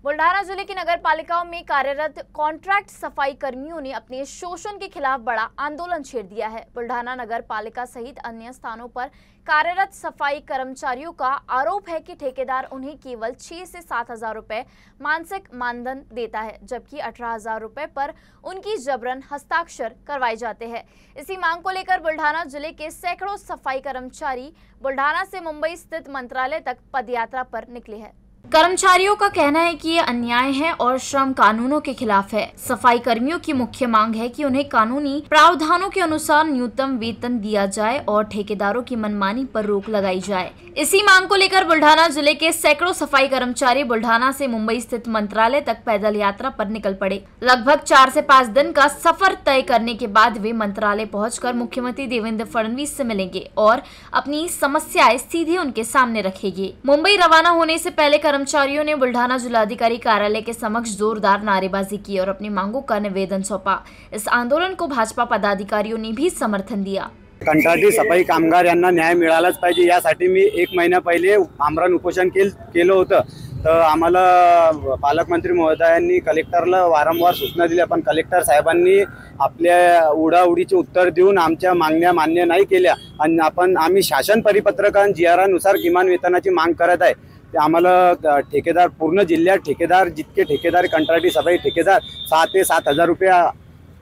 बुल्ढाना जिले की नगर पालिकाओं में कार्यरत कॉन्ट्रैक्ट सफाई कर्मियों ने अपने शोषण के खिलाफ बड़ा आंदोलन छेड़ दिया है। बुल्ढाना नगर पालिका सहित अन्य स्थानों पर कार्यरत सफाई कर्मचारियों का आरोप है कि ठेकेदार उन्हें केवल 6 से 7 हजार रुपए मानसिक मानधन देता है, जबकि 18 हजार रुपए पर उनकी जबरन हस्ताक्षर करवाए जाते हैं। इसी मांग को लेकर बुल्ढाना जिले के सैकड़ों सफाई कर्मचारी बुल्ढाना से मुंबई स्थित मंत्रालय तक पदयात्रा पर निकले हैं। कर्मचारियों का कहना है कि ये अन्याय है और श्रम कानूनों के खिलाफ है। सफाई कर्मियों की मुख्य मांग है कि उन्हें कानूनी प्रावधानों के अनुसार न्यूनतम वेतन दिया जाए और ठेकेदारों की मनमानी पर रोक लगाई जाए। इसी मांग को लेकर बुल्ढाना जिले के सैकड़ों सफाई कर्मचारी बुल्ढाना से मुंबई स्थित मंत्रालय तक पैदल यात्रा पर निकल पड़े। लगभग 4 से 5 दिन का सफर तय करने के बाद वे मंत्रालय पहुंचकर मुख्यमंत्री देवेंद्र फडणवीस से मिलेंगे और अपनी समस्याएं सीधे उनके सामने रखेंगे। मुंबई रवाना होने से पहले कर्मचारियों ने बुल्ढाना जिलाधिकारी कार्यालय के समक्ष जोरदार नारेबाजी की और अपनी मांगों का निवेदन सौंपा। इस आंदोलन को भाजपा पदाधिकारियों ने भी समर्थन दिया। कंत्राटी सफाई कामगार यांना न्याय मिळालाच पाहिजे यासाठी मी 1 महिना पहिले आमरण उपोषण केलं होतं। तर आम्हाला पालकमंत्री महोदयांनी कलेक्टरला वारंवार सूचना दिल्या, पण कलेक्टर साहेबांनी आपल्या उडाउडीचे उत्तर देऊन आमच्या मागण्या मान्य नाही केल्या आणि आम्ही शासन परिपत्रकां GR किमान वेतनाची मांग करत आहे। आम्हाला ठेकेदार पूर्ण जिल्ह्यात ठेकेदार जितके ठेकेदार कंत्राटी सफाई ठेकेदार 6 ते 7 हजार रुपये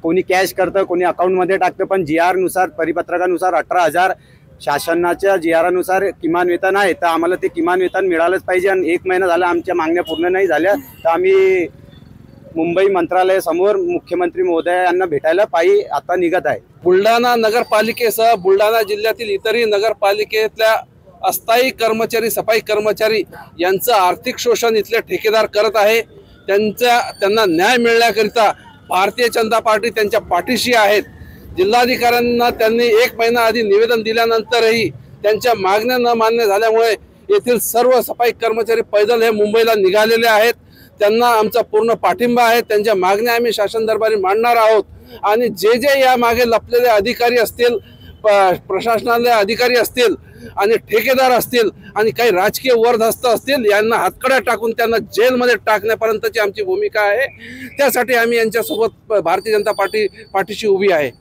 कोणी कॅश करतं, कोणी अकाउंटमध्ये टाकतं, पण GR परिपत्रकानुसार 18,000 शासनाच्या GR किमान वेतन आहे। तर आम्हाला ते किमान वेतन मिळालंच पाहिजे आणि 1 महिना झाला आमच्या मागण्या पूर्ण नाही झाल्या। तर आम्ही मुंबई मंत्रालय समोर मुख्यमंत्री महोदयांना भेटायला पायी आता निघत आहे। बुलढाणा नगरपालिकेसह बुलढाणा जिल्ह्यातील इतरही नगरपालिकेतल्या अस्थायी कर्मचारी सफाई कर्मचारी यांचं आर्थिक शोषण इथले ठेकेदार करत आहे। त्यांना न्याय मिळण्याकरिता भारतीय जनता पार्टी त्यांच्या पाठीशी आहेत। जिल्हाधिकाऱ्यांना त्यांनी 1 महिना आधी निवेदन दिल्यानंतरही त्यांच्या मागण्या न मान्य झाल्यामुळे येथील सर्व सफाई कर्मचारी पैदल हे मुंबईला निघालेले आहेत। त्यांना आमचा पूर्ण पाठिंबा आहे। त्यांच्या मागण्या आम्ही शासन दरबारी मांडणार आहोत आणि जे या मागे लपलेले अधिकारी असतील, प्रशासनाचे अधिकारी असतील आणि ठेकेदार असतील आणि काही राजकीय वरदहस्त असतील यांना हातकड्या टाकून त्यांना जेलमध्ये टाकण्यापर्यंतची आमची भूमिका आहे। त्यासाठी आम्ही यांच्यासोबत भारतीय जनता पार्टी पाठीशी उभी आहे।